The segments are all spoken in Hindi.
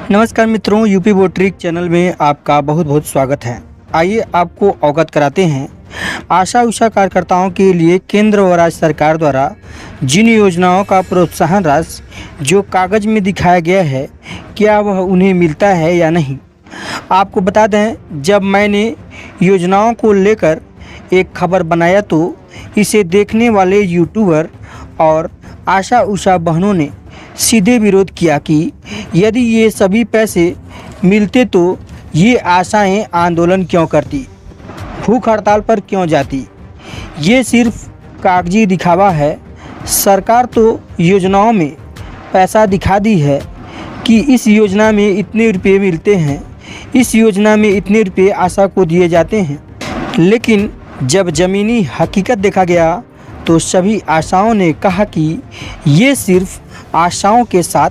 नमस्कार मित्रों, यूपी बोर्ड ट्रिक चैनल में आपका बहुत बहुत स्वागत है। आइए आपको अवगत कराते हैं आशा उषा कार्यकर्ताओं के लिए केंद्र व राज्य सरकार द्वारा जिन योजनाओं का प्रोत्साहन राशि जो कागज़ में दिखाया गया है, क्या वह उन्हें मिलता है या नहीं। आपको बता दें, जब मैंने योजनाओं को लेकर एक खबर बनाया तो इसे देखने वाले यूट्यूबर और आशा उषा बहनों ने सीधे विरोध किया कि यदि ये सभी पैसे मिलते तो ये आशाएं आंदोलन क्यों करती, भूख हड़ताल पर क्यों जाती। ये सिर्फ कागजी दिखावा है। सरकार तो योजनाओं में पैसा दिखा दी है कि इस योजना में इतने रुपए मिलते हैं, इस योजना में इतने रुपए आशा को दिए जाते हैं, लेकिन जब ज़मीनी हकीकत देखा गया तो सभी आशाओं ने कहा कि ये सिर्फ आशाओं के साथ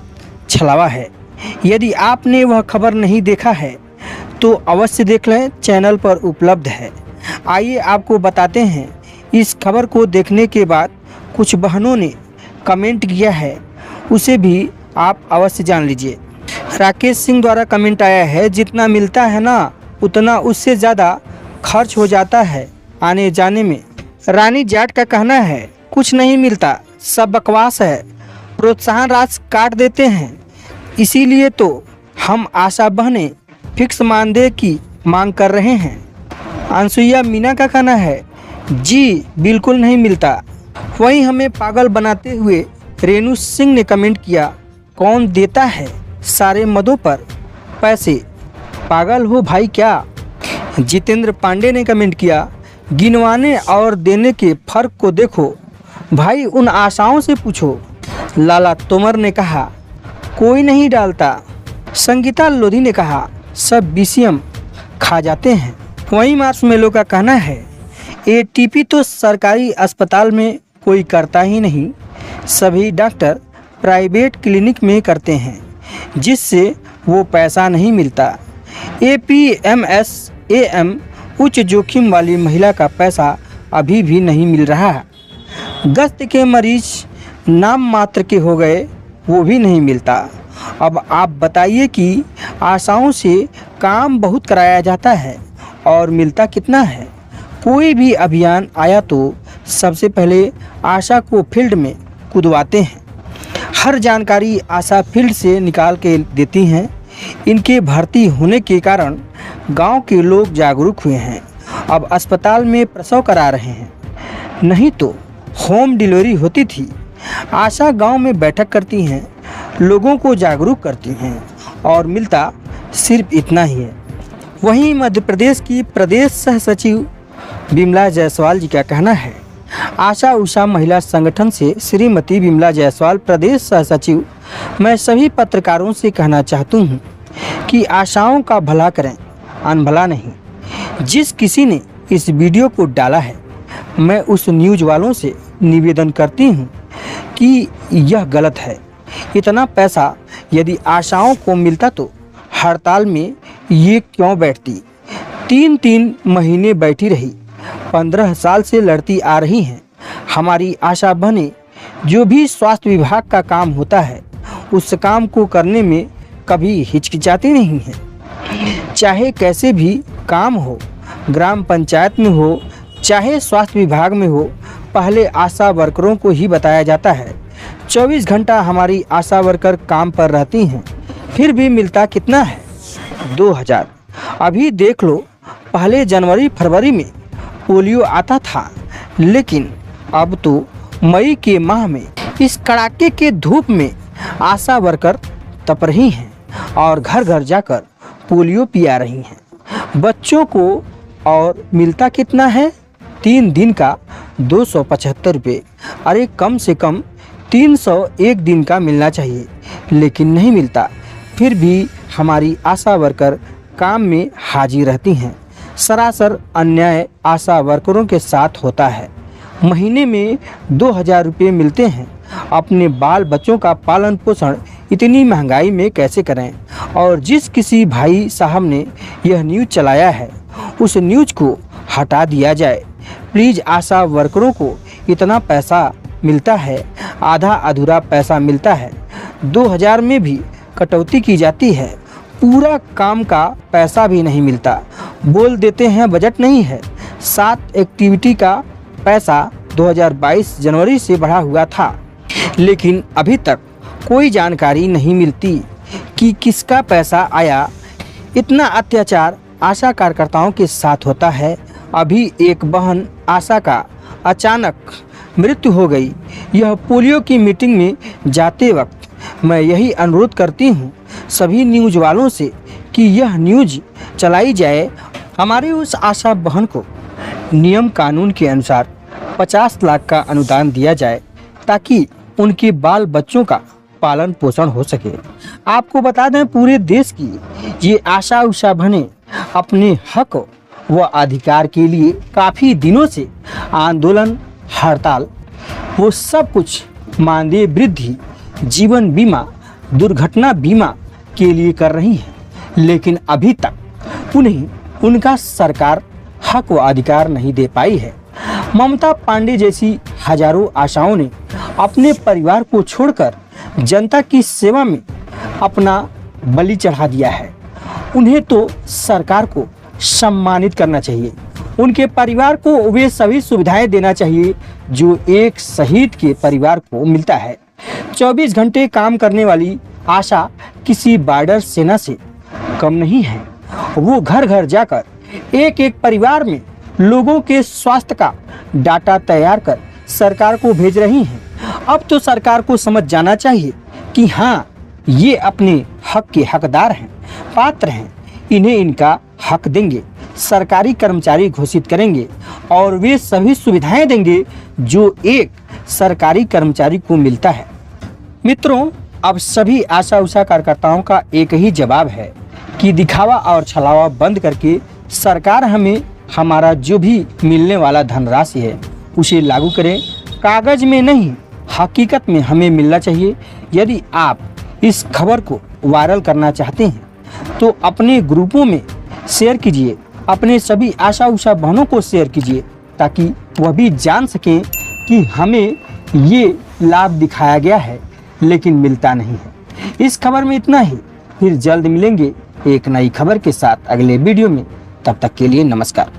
छलावा है। यदि आपने वह खबर नहीं देखा है तो अवश्य देख लें, चैनल पर उपलब्ध है। आइए आपको बताते हैं। इस खबर को देखने के बाद कुछ बहनों ने कमेंट किया है, उसे भी आप अवश्य जान लीजिए। राकेश सिंह द्वारा कमेंट आया है, जितना मिलता है ना उतना उससे ज़्यादा खर्च हो जाता है आने जाने में। रानी जाट का कहना है, कुछ नहीं मिलता, सब बकवास है, प्रोत्साहन राशि काट देते हैं, इसीलिए तो हम आशा बहनें फिक्स मानदेय की मांग कर रहे हैं। अनसुईया मीना का कहना है, जी बिल्कुल नहीं मिलता। वहीं हमें पागल बनाते हुए रेणु सिंह ने कमेंट किया, कौन देता है सारे मदों पर पैसे, पागल हो भाई क्या। जितेंद्र पांडे ने कमेंट किया, गिनवाने और देने के फर्क को देखो भाई, उन आशाओं से पूछो। लाला तोमर ने कहा, कोई नहीं डालता। संगीता लोधी ने कहा, सब बीसीएम खा जाते हैं। वहीं मार्शमेलो का कहना है, एटीपी तो सरकारी अस्पताल में कोई करता ही नहीं, सभी डॉक्टर प्राइवेट क्लिनिक में करते हैं जिससे वो पैसा नहीं मिलता। एपीएमएसएएम उच्च जोखिम वाली महिला का पैसा अभी भी नहीं मिल रहा है। दस्त के मरीज नाम मात्र के हो गए, वो भी नहीं मिलता। अब आप बताइए कि आशाओं से काम बहुत कराया जाता है और मिलता कितना है। कोई भी अभियान आया तो सबसे पहले आशा को फील्ड में कूदवाते हैं। हर जानकारी आशा फील्ड से निकाल के देती हैं। इनके भर्ती होने के कारण गांव के लोग जागरूक हुए हैं, अब अस्पताल में प्रसव करा रहे हैं, नहीं तो होम डिलीवरी होती थी। आशा गांव में बैठक करती हैं, लोगों को जागरूक करती हैं और मिलता सिर्फ इतना ही है। वहीं मध्य प्रदेश की प्रदेश सह सचिव विमला जायसवाल जी का कहना है, आशा उषा महिला संगठन से श्रीमती विमला जायसवाल प्रदेश सह सचिव, मैं सभी पत्रकारों से कहना चाहती हूँ कि आशाओं का भला करें, अनभला नहीं। जिस किसी ने इस वीडियो को डाला है, मैं उस न्यूज़ वालों से निवेदन करती हूँ कि यह गलत है। इतना पैसा यदि आशाओं को मिलता तो हड़ताल में ये क्यों बैठती। 3 महीने बैठी रही, 15 साल से लड़ती आ रही हैं। हमारी आशा बहनें, जो भी स्वास्थ्य विभाग का काम होता है उस काम को करने में कभी हिचकिचाती नहीं हैं। चाहे कैसे भी काम हो, ग्राम पंचायत में हो चाहे स्वास्थ्य विभाग में हो, पहले आशा वर्करों को ही बताया जाता है। 24 घंटा हमारी आशा वर्कर काम पर रहती हैं, फिर भी मिलता कितना है, 2000। अभी देख लो, पहले जनवरी फरवरी में पोलियो आता था, लेकिन अब तो मई के माह में इस कड़ाके के धूप में आशा वर्कर तप रही हैं और घर घर जाकर पोलियो पिया रही हैं बच्चों को। और मिलता कितना है, 3 दिन का 275 रुपये। अरे कम से कम 301 दिन का मिलना चाहिए, लेकिन नहीं मिलता। फिर भी हमारी आशा वर्कर काम में हाजिर रहती हैं। सरासर अन्याय आशा वर्करों के साथ होता है। महीने में 2000 रुपये मिलते हैं, अपने बाल बच्चों का पालन पोषण इतनी महंगाई में कैसे करें। और जिस किसी भाई साहब ने यह न्यूज़ चलाया है उस न्यूज़ को हटा दिया जाए प्लीज़। आशा वर्करों को इतना पैसा मिलता है, आधा अधूरा पैसा मिलता है, 2000 में भी कटौती की जाती है पूरा काम का पैसा भी नहीं मिलता। बोल देते हैं बजट नहीं है। 7 एक्टिविटी का पैसा 2022 जनवरी से बढ़ा हुआ था, लेकिन अभी तक कोई जानकारी नहीं मिलती कि किसका पैसा आया। इतना अत्याचार आशा कार्यकर्ताओं के साथ होता है। अभी एक बहन आशा का अचानक मृत्यु हो गई। यह पोलियो की मीटिंग में जाते वक्त मैं यही अनुरोध करती हूँ सभी न्यूज़ वालों से कि यह न्यूज़ चलाई जाए। हमारी उस आशा बहन को नियम कानून के अनुसार 50 लाख का अनुदान दिया जाए ताकि उनके बाल बच्चों का पालन पोषण हो सके। आपको बता दें, पूरे देश की ये आशा उषा बहनें अपने हक व अधिकार के लिए काफ़ी दिनों से आंदोलन, हड़ताल, वो सब कुछ मानदेय वृद्धि, जीवन बीमा, दुर्घटना बीमा के लिए कर रही है, लेकिन अभी तक उन्हें उनका सरकार हक व अधिकार नहीं दे पाई है। ममता पांडे जैसी हजारों आशाओं ने अपने परिवार को छोड़कर जनता की सेवा में अपना बलि चढ़ा दिया है। उन्हें तो सरकार को सम्मानित करना चाहिए। उनके परिवार को वे सभी सुविधाएं देना चाहिए जो एक शहीद के परिवार को मिलता है। 24 घंटे काम करने वाली आशा किसी बॉर्डर सेना से कम नहीं है। वो घर घर जाकर एक एक परिवार में लोगों के स्वास्थ्य का डाटा तैयार कर सरकार को भेज रही हैं। अब तो सरकार को समझ जाना चाहिए कि हाँ, ये अपने हक के हकदार हैं, पात्र हैं। इन्हें इनका हक देंगे, सरकारी कर्मचारी घोषित करेंगे और वे सभी सुविधाएं देंगे जो एक सरकारी कर्मचारी को मिलता है। मित्रों, अब सभी आशा उषा कार्यकर्ताओं का एक ही जवाब है कि दिखावा और छलावा बंद करके सरकार हमें हमारा जो भी मिलने वाला धनराशि है उसे लागू करें। कागज में नहीं, हकीकत में हमें मिलना चाहिए। यदि आप इस खबर को वायरल करना चाहते हैं तो अपने ग्रुपों में शेयर कीजिए, अपने सभी आशा उषा बहनों को शेयर कीजिए ताकि वह भी जान सकें कि हमें ये लाभ दिखाया गया है लेकिन मिलता नहीं है। इस खबर में इतना ही, फिर जल्द मिलेंगे एक नई खबर के साथ अगले वीडियो में। तब तक के लिए नमस्कार।